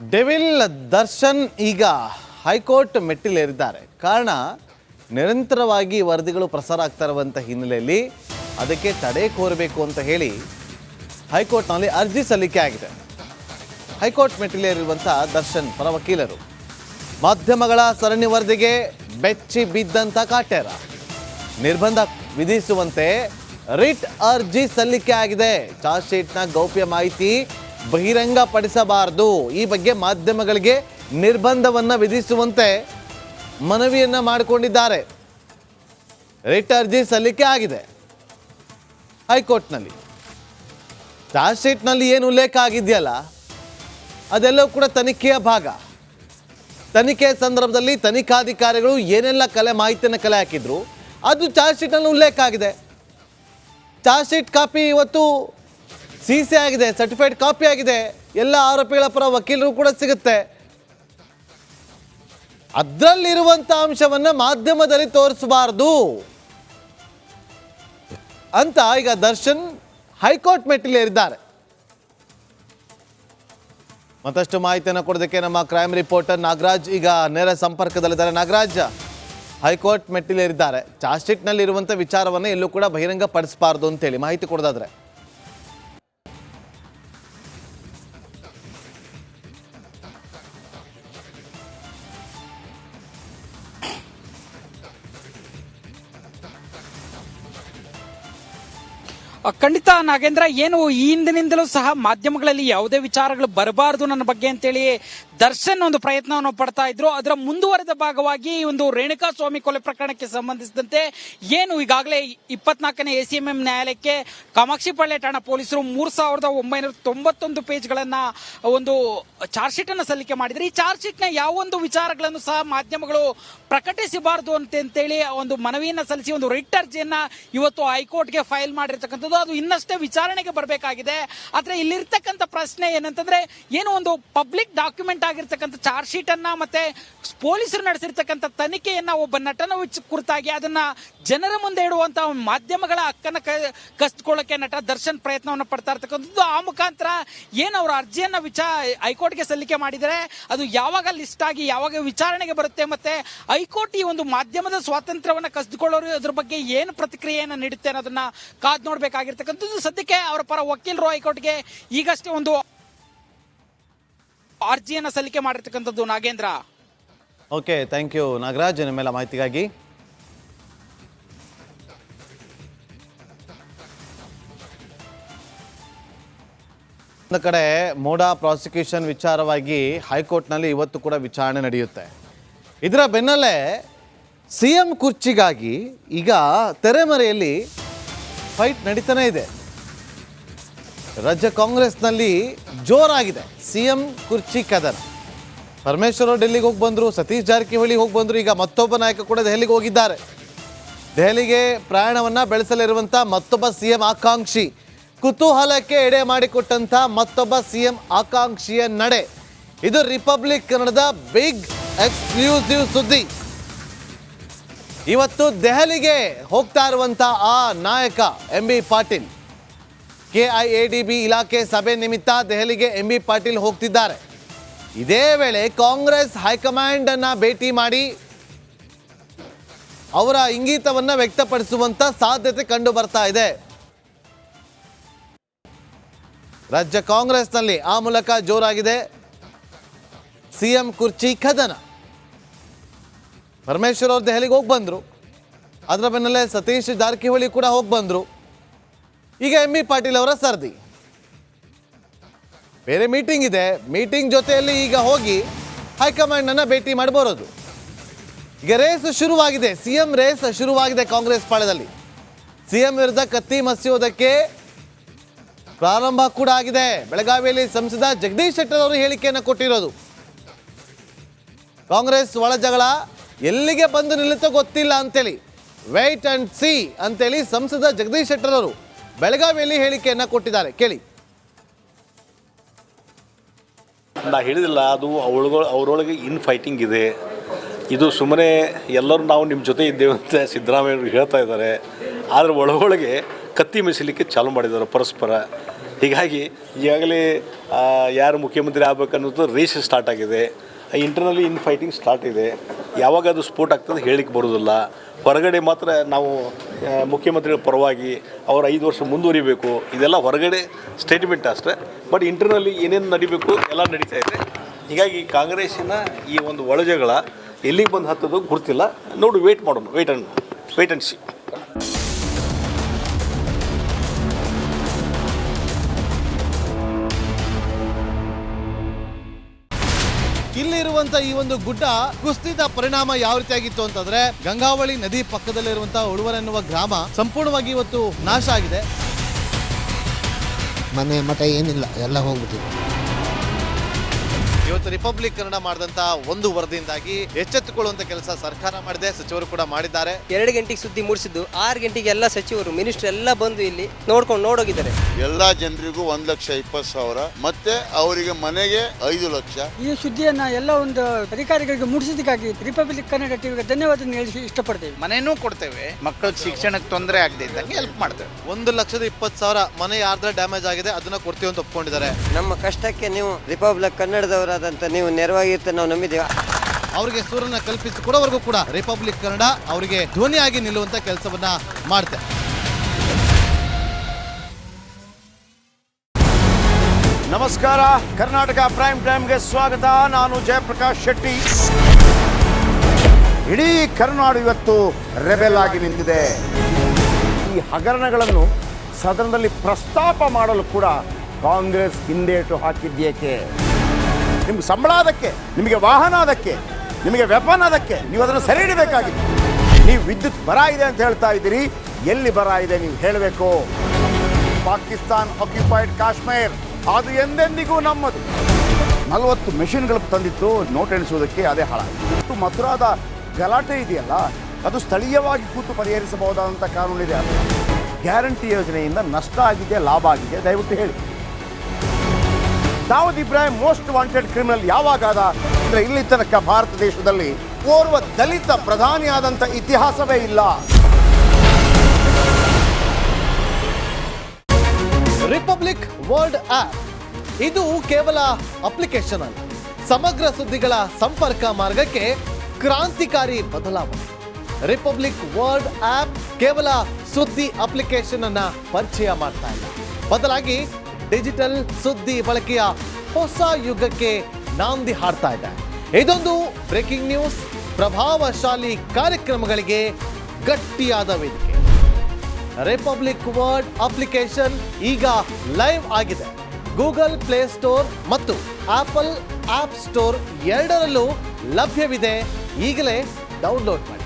Devil Darshan ಈಗ high court ಮೆಟ್ಟಿಲೇರಿದ್ದಾರೆ. ಕಾರಣ ನಿರಂತರವಾಗಿ ವರದಿಗಳು ಪ್ರಸಾರ ಆಗ್ತಾ ಇರುವಂಥ ಹಿನ್ನೆಲೆಯಲ್ಲಿ ಅದಕ್ಕೆ ತಡೆ ಕೋರಬೇಕು ಅಂತ ಹೇಳಿ ಹೈಕೋರ್ಟ್ನಲ್ಲಿ ಅರ್ಜಿ ಸಲ್ಲಿಕೆ ಆಗಿದೆ. ಹೈಕೋರ್ಟ್ ಮೆಟ್ಟಿಲೇರಿರುವಂಥ ದರ್ಶನ್ ಪರ ವಕೀಲರು ಮಾಧ್ಯಮಗಳ ಸರಣಿ ವರದಿಗೆ ಬೆಚ್ಚಿ ಬಿದ್ದಂಥ ಕಾಟೇರ ನಿರ್ಬಂಧ ವಿಧಿಸುವಂತೆ ರಿಟ್ ಅರ್ಜಿ ಸಲ್ಲಿಕೆ ಆಗಿದೆ. ಚಾರ್ಜ್ ಶೀಟ್ನ ಗೌಪ್ಯ ಮಾಹಿತಿ ಬಹಿರಂಗ ಪಡಿಸಬಾರದು, ಈ ಬಗ್ಗೆ ಮಾಧ್ಯಮಗಳಿಗೆ ನಿರ್ಬಂಧವನ್ನು ವಿಧಿಸುವಂತೆ ಮನವಿಯನ್ನು ಮಾಡಿಕೊಂಡಿದ್ದಾರೆ. ರಿಟ್ ಅರ್ಜಿ ಸಲ್ಲಿಕೆ ಆಗಿದೆ ಹೈಕೋರ್ಟ್ನಲ್ಲಿ. ಚಾರ್ಜ್ ಶೀಟ್ನಲ್ಲಿ ಏನು ಉಲ್ಲೇಖ ಆಗಿದೆಯಲ್ಲ ಅದೆಲ್ಲವೂ ಕೂಡ ತನಿಖೆಯ ಭಾಗ. ತನಿಖೆ ಸಂದರ್ಭದಲ್ಲಿ ತನಿಖಾಧಿಕಾರಿಗಳು ಏನೆಲ್ಲ ಮಾಹಿತಿಯನ್ನು ಕಲೆ ಹಾಕಿದ್ರು ಅದು ಚಾರ್ಜ್ ಶೀಟ್ನಲ್ಲಿ ಉಲ್ಲೇಖ ಆಗಿದೆ. ಚಾರ್ಜ್ ಶೀಟ್ ಕಾಪಿ ಇವತ್ತು CC ಆಗಿದೆ, ಸರ್ಟಿಫೈಡ್ ಕಾಪಿ ಆಗಿದೆ. ಎಲ್ಲ ಆರೋಪಿಗಳ ಪರ ವಕೀಲರು ಕೂಡ ಸಿಗುತ್ತೆ. ಅದರಲ್ಲಿರುವಂಥ ಅಂಶವನ್ನು ಮಾಧ್ಯಮದಲ್ಲಿ ತೋರಿಸಬಾರ್ದು ಅಂತ ಈಗ ದರ್ಶನ್ ಹೈಕೋರ್ಟ್ ಮೆಟ್ಟಿಲೇರಿದ್ದಾರೆ. ಮತ್ತಷ್ಟು ಮಾಹಿತಿಯನ್ನು ಕೊಡೋದಕ್ಕೆ ನಮ್ಮ ಕ್ರೈಮ್ ರಿಪೋರ್ಟರ್ ನಾಗರಾಜ್ ಈಗ ನೇರ ಸಂಪರ್ಕದಲ್ಲಿದ್ದಾರೆ. ನಾಗರಾಜ್, ಹೈಕೋರ್ಟ್ ಮೆಟ್ಟಿಲೇರಿದ್ದಾರೆ. ಚಾರ್ಜ್ ಶೀಟ್ನಲ್ಲಿ ಇರುವಂಥ ವಿಚಾರವನ್ನು ಎಲ್ಲೂ ಕೂಡ ಬಹಿರಂಗ ಪಡಿಸಬಾರ್ದು ಅಂತೇಳಿ ಮಾಹಿತಿ ಕೊಡೋದಾದ್ರೆ ಖಂಡಿತ ನಾಗೇಂದ್ರ, ಏನು ಈ ಹಿಂದಿನಿಂದಲೂ ಸಹ ಮಾಧ್ಯಮಗಳಲ್ಲಿ ಯಾವುದೇ ವಿಚಾರಗಳು ಬರಬಾರದು ನನ್ನ ಬಗ್ಗೆ ಅಂತೇಳಿ ದರ್ಶನ್ ಒಂದು ಪ್ರಯತ್ನವನ್ನು ಪಡ್ತಾ ಇದ್ರು. ಅದರ ಮುಂದುವರೆದ ಭಾಗವಾಗಿ ಒಂದು ರೇಣುಕಾ ಸ್ವಾಮಿ ಕೊಲೆ ಪ್ರಕರಣಕ್ಕೆ ಸಂಬಂಧಿಸಿದಂತೆ ಏನು ಈಗಾಗಲೇ 24ನೇ ACMM ನ್ಯಾಯಾಲಯಕ್ಕೆ ಕಾಮಾಕ್ಷಿಪಾಳ್ಯ ಠಾಣಾ ಪೊಲೀಸರು 3991 ಪೇಜ್ಗಳನ್ನ ಒಂದು ಚಾರ್ಜ್ ಶೀಟ್ ಅನ್ನು ಸಲ್ಲಿಕೆ ಮಾಡಿದ್ರು. ಈ ಚಾರ್ಜ್ ಶೀಟ್ ನ ಯಾವೊಂದು ವಿಚಾರಗಳನ್ನು ಸಹ ಮಾಧ್ಯಮಗಳು ಪ್ರಕಟಿಸಬಾರದು ಅಂತೇಳಿ ಒಂದು ಮನವಿಯನ್ನ ಸಲ್ಲಿಸಿ ಒಂದು ರಿಟ್ ಅರ್ಜಿಯನ್ನ ಇವತ್ತು ಹೈಕೋರ್ಟ್ಗೆ ಫೈಲ್ ಮಾಡಿರ್ತಕ್ಕಂಥದ್ದು. ಅದು ಇನ್ನಷ್ಟೇ ವಿಚಾರಣೆಗೆ ಬರಬೇಕಾಗಿದೆ. ಆದ್ರೆ ಇಲ್ಲಿರ್ತಕ್ಕಂಥ ಪ್ರಶ್ನೆ ಏನಂತಂದ್ರೆ, ಏನು ಒಂದು ಪಬ್ಲಿಕ್ ಡಾಕ್ಯುಮೆಂಟ್ ಆಗಿರ್ತಕ್ಕಂಥ ಚಾರ್ಜ್ ಶೀಟ್ ಅನ್ನ ಮತ್ತೆ ಪೊಲೀಸರು ನಡೆಸಿರ್ತಕ್ಕಂಥ ತನಿಖೆಯನ್ನ ಒಬ್ಬ ನಟನ ಕುರಿತಾಗಿ ಅದನ್ನ ಜನರ ಮುಂದೆ ಇಡುವಂತ ಮಾಧ್ಯಮಗಳ ಹಕ್ಕನ್ನ ಕಸ್ಕೊಳ್ಳಕ್ಕೆ ನಟ ದರ್ಶನ್ ಪ್ರಯತ್ನವನ್ನು ಪಡ್ತಾ ಇರ್ತಕ್ಕಂಥದ್ದು. ಆ ಮುಖಾಂತರ ಏನು ಅವರ ಅರ್ಜಿಯನ್ನ ಹೈಕೋರ್ಟ್ಗೆ ಸಲ್ಲಿಕೆ ಮಾಡಿದರೆ ಅದು ಯಾವಾಗ ಲಿಸ್ಟ್ ಆಗಿ ಯಾವಾಗ ವಿಚಾರಣೆಗೆ ಬರುತ್ತೆ, ಮತ್ತೆ ಹೈಕೋರ್ಟ್ ಈ ಒಂದು ಮಾಧ್ಯಮದ ಸ್ವಾತಂತ್ರ್ಯವನ್ನ ಕಸಿದುಕೊಳ್ಳೋರು ಅದ್ರ ಬಗ್ಗೆ ಏನು ಪ್ರತಿಕ್ರಿಯೆಯನ್ನು ನೀಡುತ್ತೆ ಅನ್ನೋದನ್ನ ಕಾದ್ ನೋಡ್ಬೇಕಾಗಿರ್ತಕ್ಕಂಥದ್ದು. ಸದ್ಯಕ್ಕೆ ಅವರ ಪರ ವಕೀಲರು ಹೈಕೋರ್ಟ್ಗೆ ಈಗಷ್ಟೇ ಒಂದು ಅರ್ಜಿಯನ್ನ ಸಲ್ಲಿಕೆ ಮಾಡಿರ್ತಕ್ಕಂಥದ್ದು. Nagendra, okay, thank you Nagaraj ನಿಮ್ಮೆಲ್ಲ ಮಾಹಿತಿಗಾಗಿ. ಒಂದು ಕಡೆ ಮೋಡಾ ಪ್ರಾಸಿಕ್ಯೂಷನ್ ವಿಚಾರವಾಗಿ ಹೈಕೋರ್ಟ್ನಲ್ಲಿ ಇವತ್ತು ಕೂಡ ವಿಚಾರಣೆ ನಡೆಯುತ್ತೆ. ಇದರ ಬೆನ್ನಲ್ಲೇ CM ಕುರ್ಚಿಗಾಗಿ ಈಗ ತೆರೆಮರೆಯಲ್ಲಿ ಫೈಟ್ ನಡೀತಾನೆ ಇದೆ. ರಾಜ್ಯ ಕಾಂಗ್ರೆಸ್ನಲ್ಲಿ ಜೋರಾಗಿದೆ CM ಕುರ್ಚಿ ಕದನ. ಪರಮೇಶ್ವರ್ ಡೆಲ್ಲಿಗೆ ಹೋಗಿ ಬಂದರು, ಸತೀಶ್ ಜಾರಕಿಹೊಳಿ ಹೋಗಿ ಬಂದರು. ಈಗ ಮತ್ತೊಬ್ಬ ನಾಯಕ ಕೂಡ ದೆಹಲಿಗೆ ಹೋಗಿದ್ದಾರೆ. ದೆಹಲಿಗೆ ಪ್ರಯಾಣವನ್ನು ಬೆಳೆಸಲಿರುವಂಥ ಮತ್ತೊಬ್ಬ CM ಆಕಾಂಕ್ಷಿ, ಕುತೂಹಲಕ್ಕೆ ಎಡೆ ಮಾಡಿಕೊಟ್ಟಂಥ ಮತ್ತೊಬ್ಬ CM ಆಕಾಂಕ್ಷಿಯ ನಡೆ. ಇದು ರಿಪಬ್ಲಿಕ್ ಕನ್ನಡದ ಬಿಗ್ ಎಕ್ಸ್ಕ್ಲೂಸಿವ್ ಸುದ್ದಿ. ಇವತ್ತು ದೆಹಲಿಗೆ ಹೋಗ್ತಾ ಇರುವಂಥ ಆ ನಾಯಕ MB ಪಾಟೀಲ್, KIADB ಇಲಾಖೆ ಸಭೆ ನಿಮಿತ್ತ ದೆಹಲಿಗೆ MB ಪಾಟೀಲ್ ಹೋಗ್ತಿದ್ದಾರೆ. ಇದೇ ವೇಳೆ ಕಾಂಗ್ರೆಸ್ ಹೈಕಮಾಂಡ್ ಅನ್ನ ಭೇಟಿ ಮಾಡಿ ಅವರ ಇಂಗಿತವನ್ನ ವ್ಯಕ್ತಪಡಿಸುವಂತ ಸಾಧ್ಯತೆ ಕಂಡು ಬರ್ತಾ ಇದೆ. ರಾಜ್ಯ ಕಾಂಗ್ರೆಸ್ನಲ್ಲಿ ಆ ಮೂಲಕ ಜೋರಾಗಿದೆ CM ಕುರ್ಚಿ ಕದನ. ಪರಮೇಶ್ವರ್ ಅವರು ದೆಹಲಿಗೆ ಹೋಗಿ ಬಂದರು, ಅದರ ಬೆನ್ನಲ್ಲೇ ಸತೀಶ್ ಜಾರಕಿಹೊಳಿ ಕೂಡ ಹೋಗಿ ಬಂದರು. ಈಗ MB ಪಾಟೀಲ್ ಅವರ ಸರ್ದಿ, ಬೇರೆ ಮೀಟಿಂಗ್ ಇದೆ, ಮೀಟಿಂಗ್ ಜೊತೆಯಲ್ಲಿ ಈಗ ಹೋಗಿ ಹೈಕಮಾಂಡನ್ನು ಭೇಟಿ ಮಾಡಿ ಬರೋದು. ಈಗ ರೇಸ್ ಶುರುವಾಗಿದೆ, CM ರೇಸ್ ಶುರುವಾಗಿದೆ ಕಾಂಗ್ರೆಸ್ ಪಾಳ್ಯದಲ್ಲಿ. CM ವಿರುದ್ಧ ಕತ್ತಿ ಮಸಿಯೋದಕ್ಕೆ ಪ್ರಾರಂಭ ಕೂಡ ಆಗಿದೆ. ಬೆಳಗಾವಿಯಲ್ಲಿ ಸಂಸದ ಜಗದೀಶ್ ಶೆಟ್ಟರ್ ಅವರು ಹೇಳಿಕೆಯನ್ನು ಕೊಟ್ಟಿರೋದು, ಕಾಂಗ್ರೆಸ್ ಒಳ ಜಗಳ ಎಲ್ಲಿಗೆ ಬಂದು ನಿಲ್ಲುತ್ತೋ ಗೊತ್ತಿಲ್ಲ ಅಂತೇಳಿ, ವೇಟ್ ಅಂಡ್ ಸಿ ಅಂತೇಳಿ ಸಂಸದ ಜಗದೀಶ್ ಶೆಟ್ಟರ್ ಅವರು ಬೆಳಗಾವಿಯಲ್ಲಿ ಹೇಳಿಕೆಯನ್ನು ಕೊಟ್ಟಿದ್ದಾರೆ. ಕೇಳಿ. ನಾ ಹೇಳಿದಿಲ್ಲ, ಅದು ಅವರೊಳಗೆ ಇನ್ ಫೈಟಿಂಗ್ ಇದೆ. ಇದು ಸುಮ್ಮನೆ ಎಲ್ಲರೂ ನಾವು ನಿಮ್ಮ ಜೊತೆ ಇದ್ದೇವೆ ಅಂತ ಸಿದ್ದರಾಮಯ್ಯವರು ಹೇಳ್ತಾ ಇದ್ದಾರೆ. ಆದರೆ ಒಳಗೊಳಗೆ ಕತ್ತಿ ಮೆಸಲಿಕ್ಕೆ ಚಾಲು ಮಾಡಿದ್ದಾರೆ ಪರಸ್ಪರ. ಹೀಗಾಗಿ ಈಗಾಗಲೇ ಯಾರು ಮುಖ್ಯಮಂತ್ರಿ ಆಗಬೇಕನ್ನೋದು ರೇಸ್ ಸ್ಟಾರ್ಟ್ ಆಗಿದೆ. ಇಂಟರ್ನಲಿ ಇನ್ ಫೈಟಿಂಗ್ ಸ್ಟಾರ್ಟ್ ಇದೆ. ಯಾವಾಗ ಅದು ಸ್ಫೋಟ ಆಗ್ತದೆ ಹೇಳಲಿಕ್ಕೆ ಬರೋದಿಲ್ಲ. ಹೊರಗಡೆ ಮಾತ್ರ ನಾವು ಮುಖ್ಯಮಂತ್ರಿಗಳ ಪರವಾಗಿ ಅವರು 5 ವರ್ಷ ಮುಂದುವರಿಬೇಕು, ಇದೆಲ್ಲ ಹೊರಗಡೆ ಸ್ಟೇಟ್ಮೆಂಟ್ ಅಷ್ಟೇ. ಬಟ್ ಇಂಟರ್ನಲ್ಲಿ ಏನೇನು ನಡಿಬೇಕು ಎಲ್ಲ ನಡೀತಾ ಇದೆ. ಹೀಗಾಗಿ ಕಾಂಗ್ರೆಸ್ಸಿನ ಈ ಒಂದು ಒಳಜಗಳ ಎಲ್ಲಿಗೆ ಬಂದು ಹತ್ತೋದು ಗೊತ್ತಿಲ್ಲ. ನೋಡಿ ವೇಟ್ ಮಾಡೋಣ, ವೇಟ್ ಆ್ಯಂಡ್ ಸಿ. ಇಲ್ಲಿರುವಂತ ಈ ಒಂದು ಗುಡ್ಡ ಕುಸಿದ ಪರಿಣಾಮ ಯಾವ ರೀತಿಯಾಗಿತ್ತು ಅಂತಂದ್ರೆ, ಗಂಗಾವಳಿ ನದಿ ಪಕ್ಕದಲ್ಲಿರುವಂತಹ ಉಳುವರ್ ಎನ್ನುವ ಗ್ರಾಮ ಸಂಪೂರ್ಣವಾಗಿ ಇವತ್ತು ನಾಶ ಆಗಿದೆ. ಮನೆ ಮಠ ಏನಿಲ್ಲ, ಎಲ್ಲ ಹೋಗ್ಬಿಟ್ಟಿದೆ. ಇವತ್ತು ರಿಪಬ್ಲಿಕ್ ಕನ್ನಡ ಮಾಡಿದಂತ ಒಂದು ವರದಿಯಿಂದಾಗಿ ಎಚ್ಚೆತ್ತುಕೊಳ್ಳುವಂತ ಕೆಲಸ ಸರ್ಕಾರ ಮಾಡಿದೆ, ಸಚಿವರು ಕೂಡ ಮಾಡಿದ್ದಾರೆ. 2 ಗಂಟೆಗೆ ಸುದ್ದಿ ಮೂಡಿಸಿದ್ದು 6 ಗಂಟೆಗೆ ಎಲ್ಲ ಸಚಿವರು ಮಿನಿಸ್ಟರ್ ಎಲ್ಲ ಬಂದು ಇಲ್ಲಿ ನೋಡೋಗಿದ್ದಾರೆ. ಎಲ್ಲ ಜನರಿಗೂ 1,20,000 ಮತ್ತೆ ಅವರಿಗೆ ಮನೆಗೆ 5 ಲಕ್ಷ. ಈ ಸುದ್ದಿಯನ್ನ ಎಲ್ಲ ಒಂದು ಅಧಿಕಾರಿಗಳಿಗೆ ಮೂಡಿಸಿದ್ದಕ್ಕಾಗಿ ರಿಪಬ್ಲಿಕ್ ಕನ್ನಡ ಟಿವಿಗೆ ಧನ್ಯವಾದ ಹೇಳಿ ಇಷ್ಟಪಡ್ತೇವೆ. ಮನೆನೂ ಕೊಡ್ತೇವೆ, ಮಕ್ಕಳ ಶಿಕ್ಷಣಕ್ಕೆ ತೊಂದರೆ ಆಗದೆ ಇದ್ದಂಗೆ ಹೆಲ್ಪ್ ಮಾಡ್ತೇವೆ. 1,20,000 ಮನೆ ಯಾರ್ದ್ರ ಡ್ಯಾಮೇಜ್ ಆಗಿದೆ ಅದನ್ನ ಕೊಡ್ತೀವಿ ಅಂತ ಒಪ್ಕೊಂಡಿದ್ದಾರೆ. ನಮ್ಮ ಕಷ್ಟಕ್ಕೆ ನೀವು ರಿಪಬ್ಲಿಕ್ ಕನ್ನಡದವರಾದಂತ ನೀವು ನೆರವಾಗಿರುತ್ತೆ ನಾವು ನಂಬಿದ್ದೇವೆ. ಅವರಿಗೆ ಸೂರನ್ನ ಕಲ್ಪಿಸಿ ಕೊಡೋವರೆಗೂ ಕೂಡ ರಿಪಬ್ಲಿಕ್ ಕನ್ನಡ ಅವರಿಗೆ ಧ್ವನಿಯಾಗಿ ನಿಲ್ಲುವಂತ ಕೆಲಸವನ್ನ ಮಾಡುತ್ತೆ. ನಮಸ್ಕಾರ, ಕರ್ನಾಟಕ ಪ್ರೈಮ್ ಟೈಮ್ಗೆ ಸ್ವಾಗತ. ನಾನು ಜಯಪ್ರಕಾಶ್ ಶೆಟ್ಟಿ. ಇಡೀ ಕರ್ನಾಡು ಇವತ್ತು ರೆಬೆಲ್ ಆಗಿ ನಿಂತಿದೆ. ಈ ಹಗರಣಗಳನ್ನು ಸದನದಲ್ಲಿ ಪ್ರಸ್ತಾಪ ಮಾಡಲು ಕೂಡ ಕಾಂಗ್ರೆಸ್ ಹಿಂದೇಟು ಹಾಕಿದ್ದೇಕೆ? ನಿಮ್ಗೆ ಸಂಬಳ ಅದಕ್ಕೆ, ನಿಮಗೆ ವಾಹನ ಅದಕ್ಕೆ, ನಿಮಗೆ ವೆಪನ್ ಅದಕ್ಕೆ, ನೀವು ಅದನ್ನು ಸೆರೆ ಹಿಡಬೇಕಾಗಿತ್ತು. ನೀವು ವಿದ್ಯುತ್ ಬರ ಇದೆ ಅಂತ ಹೇಳ್ತಾ ಇದ್ದೀರಿ, ಎಲ್ಲಿ ಬರ ಇದೆ ನೀವು ಹೇಳಬೇಕು. ಪಾಕಿಸ್ತಾನ್ ಆಕ್ಯುಪೈಡ್ ಕಾಶ್ಮೀರ್ ಅದು ಎಂದೆಂದಿಗೂ ನಮ್ಮದು. 40 ಮೆಷಿನ್ಗಳು ತಂದಿತ್ತು ನೋಟ್ ಎಣಿಸುವುದಕ್ಕೆ, ಅದೇ ಹಾಳಾಯಿತು. ಮಥುರಾದ ಗಲಾಟೆ ಇದೆಯಲ್ಲ, ಅದು ಸ್ಥಳೀಯವಾಗಿ ಕೂತು ಪರಿಹರಿಸಬಹುದಾದಂಥ ಕಾನೂನಿದೆ. ಗ್ಯಾರಂಟಿ ಯೋಜನೆಯಿಂದ ನಷ್ಟ ಆಗಿದೆ, ಲಾಭ ಆಗಿದೆ, ದಯವಿಟ್ಟು ಹೇಳಿ. Dawood Ibrahim most wanted criminal ಯಾವಾಗಾದ ಅಂದರೆ ಇಲ್ಲಿ ತನಕ ಭಾರತ ದೇಶದಲ್ಲಿ ಓರ್ವ ದಲಿತ ಪ್ರಧಾನಿಯಾದಂಥ ಇತಿಹಾಸವೇ ಇಲ್ಲ. ರಿಪಬ್ಲಿಕ್ ವರ್ಲ್ಡ್ ಆಪ್ ಇದು ಕೇವಲ ಅಪ್ಲಿಕೇಶನ್ ಅಲ್ಲ, ಸಮಗ್ರ ಸುದ್ದಿಗಳ ಸಂಪರ್ಕ ಮಾರ್ಗಕ್ಕೆ ಕ್ರಾಂತಿಕಾರಿ ಬದಲಾವಣೆ. ರಿಪಬ್ಲಿಕ್ ವರ್ಲ್ಡ್ ಆಪ್ ಕೇವಲ ಸುದ್ದಿ ಅಪ್ಲಿಕೇಶನ್ ಅನ್ನ ಪರಿಚಯ ಮಾಡ್ತಾ ಇಲ್ಲ, ಬದಲಾಗಿ ಡಿಜಿಟಲ್ ಸುದ್ದಿ ಬಳಕೆಯ ಹೊಸ ಯುಗಕ್ಕೆ ನಾಂದಿ ಹಾಡ್ತಾ ಇದೆ. ಇದೊಂದು ಬ್ರೇಕಿಂಗ್ ನ್ಯೂಸ್, ಪ್ರಭಾವಶಾಲಿ ಕಾರ್ಯಕ್ರಮಗಳಿಗೆ ಗಟ್ಟಿಯಾದ ವೇದಿಕೆ. ರಿಪಬ್ಲಿಕ್ ವರ್ಲ್ಡ್ ಅಪ್ಲಿಕೇಶನ್ ಈಗ ಲೈವ್ ಆಗಿದೆ. ಗೂಗಲ್ ಪ್ಲೇ ಸ್ಟೋರ್ ಮತ್ತು ಆಪಲ್ ಆಪ್ ಸ್ಟೋರ್ ಎರಡರಲ್ಲೂ ಲಭ್ಯವಿದೆ. ಈಗಲೇ ಡೌನ್ಲೋಡ್ ಮಾಡಿ.